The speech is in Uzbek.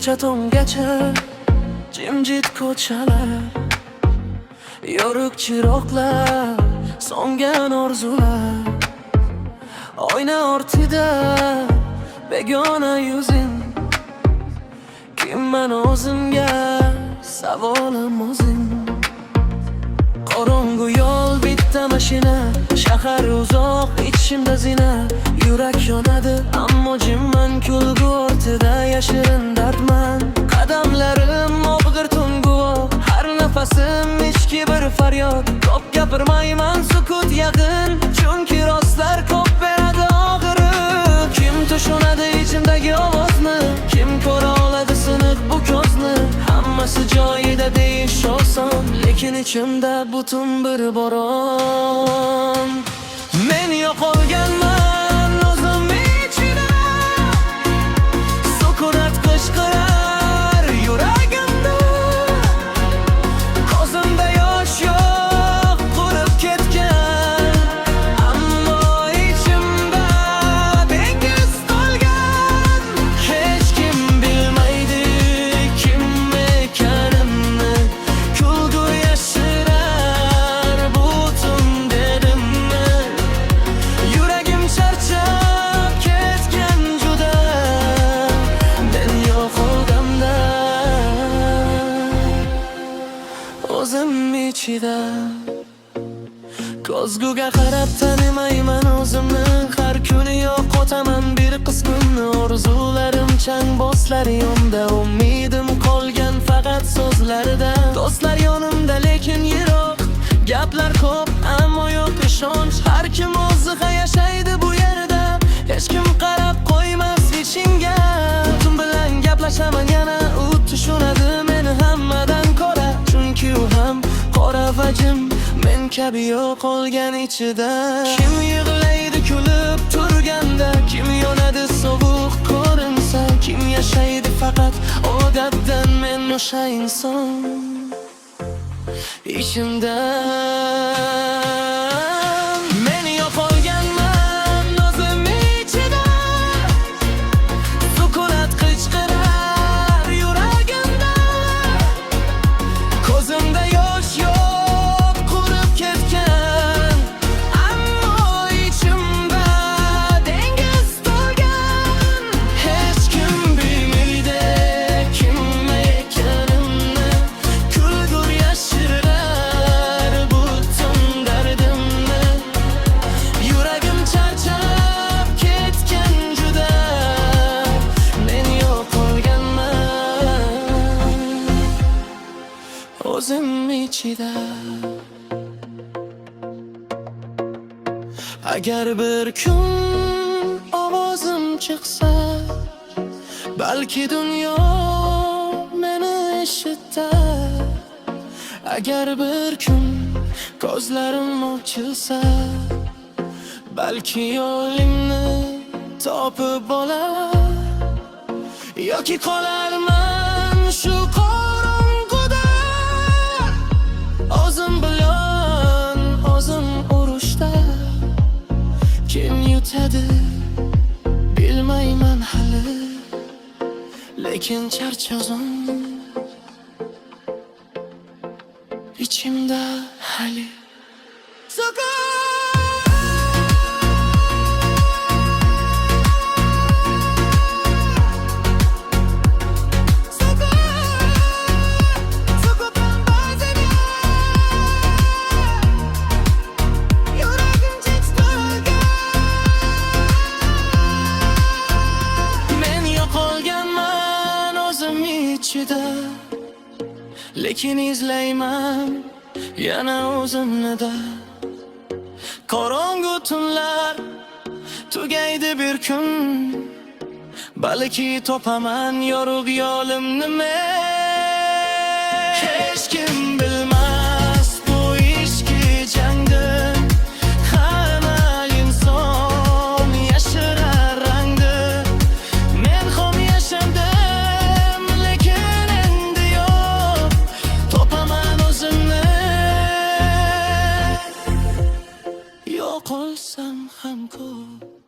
kecha tonggacha jimjit ko'chalar, yorug' chiroqlar, so'ngan orzular, oyna ortida begona yuzing. Kimman o'zimga savolim o'zing. Qorong'u yo'l, bitta mashina, shahar uzoq, ichimda zina. Yurak yonadi, ammo jimman, kulgu ortida yashirin dardman. Qadamlarim o'bg'ir tunguvoq, har nafasim ishki bir faryod. Ko'p gapirmayman, sukut yaqin, chunki rostlar ko'p beradi og'riq. Kim tushunadi ichimdagi ovozni, kim ko'ra oladi siniq bu ko'zni? Hammasi joyida deyish oson, lekin ichimda butun bir boron. Men yo'qolganman o'zim ichida, sukunat qishqirar yuragimda. Ko'zimda yosh yo'q, qurib ketgan, ammo ichimda dengiz qolgan. Hech kim bilmaydi kim ekanimni, kulgu yashirar butun derimni. Yuragim charchab ketgan juda, men yo'qolganda o'zim ichida. Ko'zguga qarab tanimayman o'zimni, har kuni yo'qotaman bir qismimni. Orzularim chang boslar yonda, umidim qolgan faqat so'zlarda. Do'stlar yonimda lekin yiroq, gaplar ko'p ammo yo'q ishonch. Har kim o'ziga yashaydi bu yerda, hech kim qarab qo'ymas ichingga. Tun bilan gaplashaman yana, u tushunadi meni hammadan ko'ra, chunki u ham qora va jim, men kabi yo'qolgan ichida. Kim yig'laydi kulib turganda, kim yonadi sovuq ko'rinsa, kim yashaydi faqat odatdan, men o'sha inson ichimda. Men yo'qolganman o'zim ichida, sukunat qichqirar yuragimda. Ko'zimda yosh yo'q, qurib ketgan, ammo ichimda dengiz to'lgan. Hech kim bilmaydi kim ekanimni, kulgur yashirar butun dardimni. Yuragim charchab ketgan juda, men yo'qolganman o'zim ichida. Agar bir kun ovozim chiqsa, balki dunyo meni eshitar. Agar bir kun ko'zlarim ochilsa, balki yo'limni topib olar. Yoki qolarman shu qorong'uda, o'zim bilan o'zim urushda. Kim yutadi bilmayman hali, lekin charchozim ichimda hali. Men yo'qolganman o'zim ichida, lekin izlayman yana o'zimni-da. Qorong'u tunlar tugaydi bir kun, balki topaman yorug' yo'limni men. Hech kim bilmas bu ishki jangdir, hamma inson yashirar rangdir. Men ham yashadim, lekin endi yo'q, topaman o'zimni. Yo'qolsam ham ko'p.